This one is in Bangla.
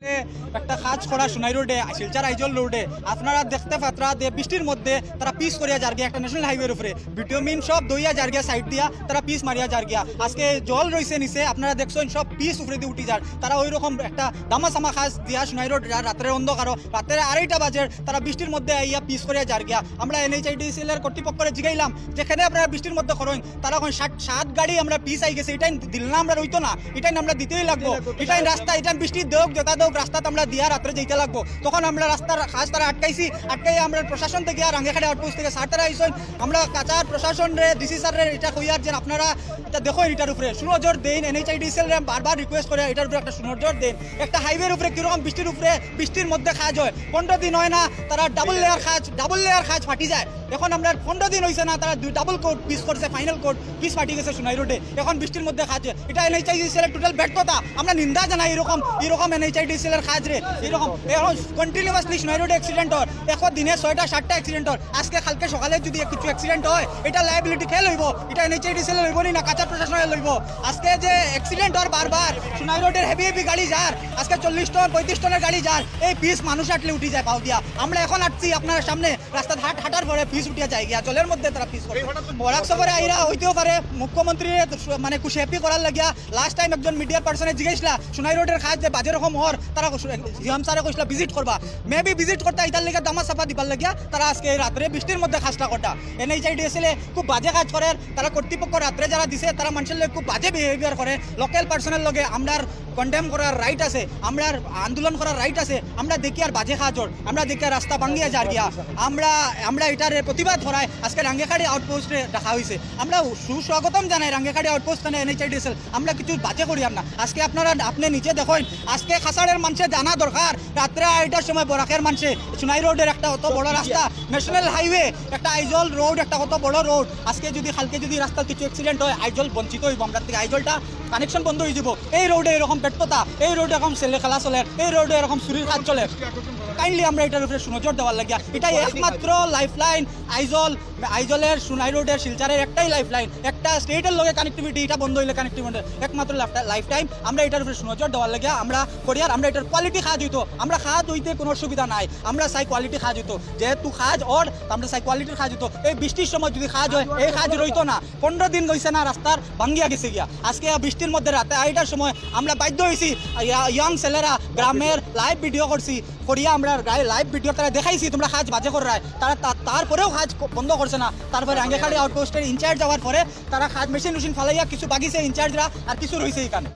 একটা কাজ করা সোনাই রোডে শিলচর আইজল রোডে আপনারা দেখতে পাত্রা যে বৃষ্টির মধ্যে তারা পিস করিয়া যার গিয়া একটা ন্যাশনাল হাইওয়ের উপরে ভিটামিন সব দইয়া যার গিয়া সাইড দিয়া তারা পিস মারিয়া যার গিয়া আজকে জল রয়েছে নিচে আপনারা দেখছেন সব পিস উপরে দিয়ে উঠি যার তারা ওই রকম একটা দামাসামা খাস দিয়া সোনাই রোড রাত্রের অন্ধকার রাত্রে 2:30 বাজে তারা বৃষ্টির মধ্যে আইয়া পিস করিয়া যার গিয়া আমরা NHIDCL এর কর্তৃপক্ষরে জিগাইলাম যেখানে আপনারা বৃষ্টির মধ্যে করেন তারা এখন 7 গাড়ি আমরা পিস আই গেছে এটাই দিল না আমরা রইতো না এটাই আমরা দিতেই লাগবো এটাই রাস্তা এটা বৃষ্টি দেওক যেটা দেওক রাস্তা আমরা দিয়া রাত্রে যেতে লাগবো তখন আমরা রাস্তার খাস তারা আটকাই আমরা প্রশাসন থেকে রাঙ্গিখাড়ি আউটপোস্ট থেকে স্যার তারা আইসেন আমরা কাচার প্রশাসন রে ডিসি স্যার রে এটা কইয়ার যে আপনারা এটা দেখো এটার উপরে সুনজর দেন NHIDCL রে বারবার রিকোয়েস্ট করে এটার উপরে একটা সুনজর দেন একটা হাইওয়ের উপরে কিরকম বৃষ্টির উপরে বৃষ্টির মধ্যে কাজ হয় 15 দিন হয় না তারা ডাবল লেয়ার কাজ ফাটি যায় এখন আমরা 15 দিন হয়েছে না তারা ডাবল কোড পিস করছে ফাইনাল কোড পিস ফাটি গেছে সোনাই রোডে এখন বৃষ্টির মধ্যে কাজ এটা NHIDCL এর টোটাল ব্যর্থতা আমরা নিন্দা জানাই এরকম NHIDCL এর কাজ রে এরকম এখন কন্টিনিউয়াসলি সোনাই রোডে অ্যাক্সিডেন্ট হয় এখন দিনে 6টা 7টা অ্যাক্সিডেন্ট হয় আজকে কালকে সকালে যদি কিছু অ্যাক্সিডেন্ট হয় এটা লায়াবিলিটি খেয়ে লইব এটা NHIDCL লইব না কাঁচা প্রশাসনে লইব আজকে যে অ্যাক্সিডেন্ট হয় বারবার সোনাই রোডের হেভি গাড়ি যার আজকে 40 টন 35 টনের গাড়ি যার এই পিস মানুষ আটলে উঠি যায় পাও দিয়া আমরা এখন আসছি আপনার সামনে রাস্তা হাঁটার পরে পিস উঠিয়া যায় গিয়া জলের মধ্যে তারা পিস করে বরাক সফরে আইরা হইতেও পারে মুখ্যমন্ত্রী মানে খুশি হ্যাপি করার লাগিয়া লাস্ট টাইম একজন মিডিয়ার পার্সনে জিজ্ঞাসলা সোনাই রোডের কাজ যে বাজে রকম হর তারা জিএম স্যারে কইসলা ভিজিট করবা মেবি ভিজিট করতে ইতার লেগে দামা সাফা দিবার লাগিয়া তারা আজকে রাত্রে বৃষ্টির মধ্যে কাজটা করটা NHIDCL খুব বাজে কাজ করে তারা কর্তৃপক্ষ রাত্রে যারা দিছে তারা মানুষের লোক খুব বাজে বিহেভিয়ার করে লোকাল পার্সনের লগে আমরার কন্ডেম করার রাইট আছে আমরার আন্দোলন করার রাইট আছে আমরা দেখি আর বাজে কাজ আমরা দেখি আর রাস্তা ভাঙ্গিয়া যার গিয়া আমরা এটার প্রতিবাদ করাই আজকে রাঙ্গিখাড়ি আউটপোস্টে রাখা হয়েছে আমরা সুস্বাগতম জানাই রাঙ্গিখাড়ি আউটপোস্ট NHIDCL আমরা কিছু বাজে করি না আজকে আপনারা আপনি নিচে দেখেন আজকে খাসাড়ের মানুষে জানা দরকার রাত্রে 8টার সময় বরাকের মানুষে সোনাই রোডের একটা অত বড় রাস্তা ন্যাশনাল হাইওয়ে একটা আইজল রোড একটা কত বড় রোড আজকে যদি কালকে যদি রাস্তার কিছু অ্যাক্সিডেন্ট হয় আইজল বঞ্চিত হইব আমরা থেকে আইজলটা কানেকশন বন্ধ হয়ে যাব এই রোডে এরকম ব্যর্থতা এই রোডে এরকম ছেলে খেলা চলে এই রোডে এরকম চুরির কাজ চলে কাইন্ডলি আমরা এটার উপরে সুনজর দেওয়ার লাগিয়া এটাই একমাত্র লাইফলাইন আইজলের সোনাই রোডের শিলচারের একটাই লাইফলাইন একটা স্টেটের লগে কানেক্টিভিটি এটা বন্ধ হইলে কানেক্টিভিটি একমাত্র লাইফ টাইম আমরা এটার উপরে সুনজর দেওয়ার লাগিয়া আমরা করি আর আমরা এটার কোয়ালিটি কাজ হইতো আমরা কাজ হইতে কোনো অসুবিধা নাই আমরা চাই কোয়ালিটি কাজ হইতো যেহেতু কাজ ওর আমরা চাই কোয়ালিটির কাজ হইতো এই বৃষ্টির সময় যদি কাজ হয় এই কাজ রইতো না 15 দিন হয়েছে না রাস্তার ভাঙ্গিয়া গেছে গিয়া আজকে বৃষ্টির মধ্যে রাতে 8টার সময় আমরা বাধ্য হয়েছি ইয়াং ছেলেরা গ্রামের লাইভ ভিডিও করছি করিয়া আমরা লাইভ ভিডিও তারা দেখাইছি তোমরা কাজ বাজে করে রায় তারা তারপরেও কাজ বন্ধ করছে না তারপরে রাঙ্গিখাড়ি আউটপোস্টের ইনচার্জ যাওয়ার পরে তারা কাজ মেশিন ফালাইয়া কিছু বাগিছে ইনচার্জরা আর কিছু রয়েছে এখানে